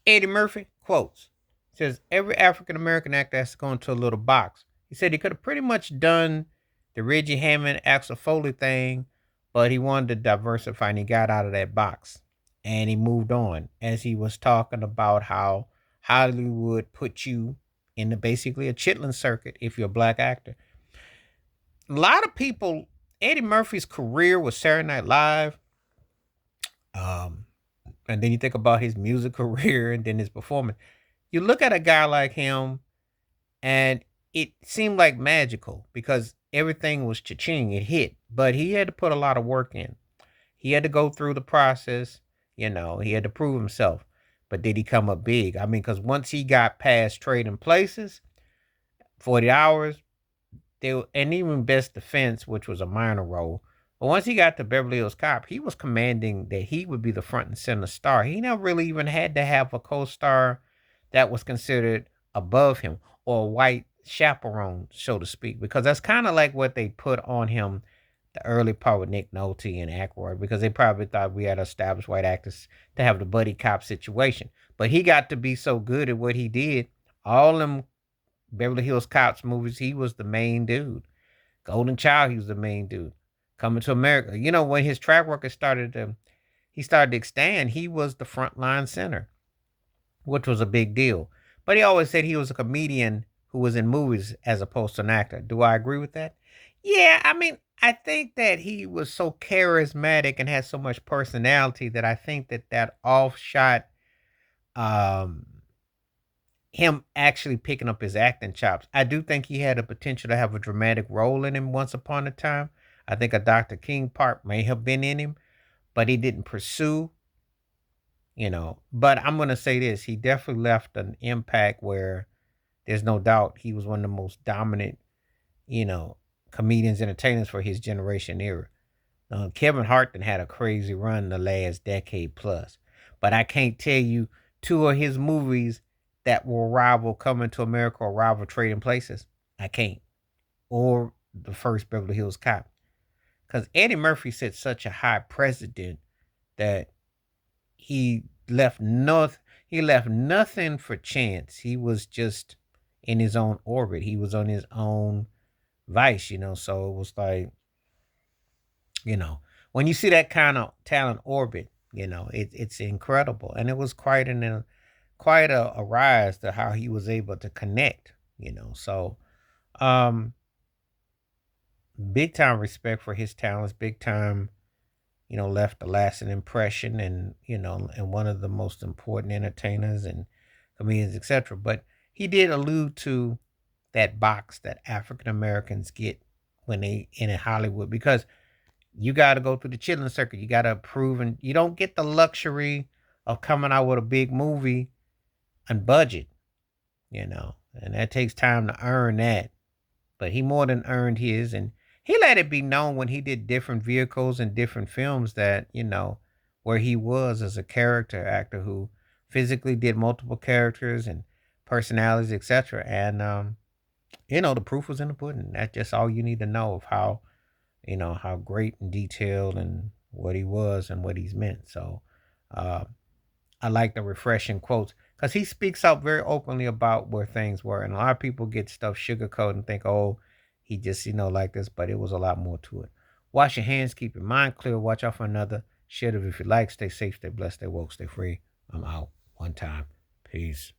Eddie Murphy quotes, says, every African American actor has to go into a little box. He said he could have pretty much done the Reggie Hammond, Axel Foley thing, but he wanted to diversify and he got out of that box and he moved on as he was talking about how Hollywood put you in basically a chitlin circuit if you're a black actor. A lot of people, Eddie Murphy's career was Saturday Night Live, um, and then you think about his music career and then his performance. You look at a guy like him, and it seemed like magical because everything was cha-ching, it hit, but he had to put a lot of work in. He had to go through the process, he had to prove himself. But did he come up big? I mean, because once he got past Trading Places, 40 Hours, and even Best Defense, which was a minor role. But once he got to Beverly Hills Cop, he was commanding that he would be the front and center star. He never really even had to have a co-star that was considered above him or a white chaperone, so to speak, because that's kind of like what they put on him the early part with Nick Nolte and Aykroyd, because they probably thought we had established white actors to have the buddy cop situation. But he got to be so good at what he did. All them Beverly Hills Cops movies, he was the main dude. Golden Child, he was the main dude. Coming to America, when his track record he started to extend. He was the frontline center, which was a big deal. But he always said he was a comedian who was in movies as opposed to an actor. Do I agree with that? Yeah, I mean, I think that he was so charismatic and had so much personality that I think that offshot um him actually picking up his acting chops. I do think he had a potential to have a dramatic role in him once upon a time. I think a Dr. King part may have been in him, but he didn't pursue. But I'm going to say this, he definitely left an impact where there's no doubt he was one of the most dominant, you know, comedians, entertainers for his generation era. Kevin Hart then had a crazy run the last decade plus. But I can't tell you two of his movies that will rival Coming to America or rival Trading Places. I can't. Or the first Beverly Hills Cop. Because Eddie Murphy set such a high precedent that he he left nothing for chance. He was just in his own orbit. He was on his own vice. So it was like, you know, when you see that kind of talent orbit, it's incredible. And it was quite a rise to how he was able to connect. So um big time respect for his talents, big time, left a lasting impression and one of the most important entertainers and comedians, etc. But he did allude to that box that African Americans get when they in Hollywood because you got to go through the chilling circuit. You got to prove, and you don't get the luxury of coming out with a big movie on budget, and that takes time to earn that. But he more than earned his, and he let it be known when he did different vehicles and different films that where he was as a character actor who physically did multiple characters and personalities, etc. And the proof was in the pudding. That's just all you need to know of how great and detailed and what he was and what he's meant. So uh, I like the refreshing quotes because he speaks out very openly about where things were, and a lot of people get stuff sugarcoated and think, oh, he just like this, but it was a lot more to it. Wash your hands, keep your mind clear, watch out for another. Share it if you like. Stay safe, stay blessed, stay woke, stay free. I'm out. One time. Peace.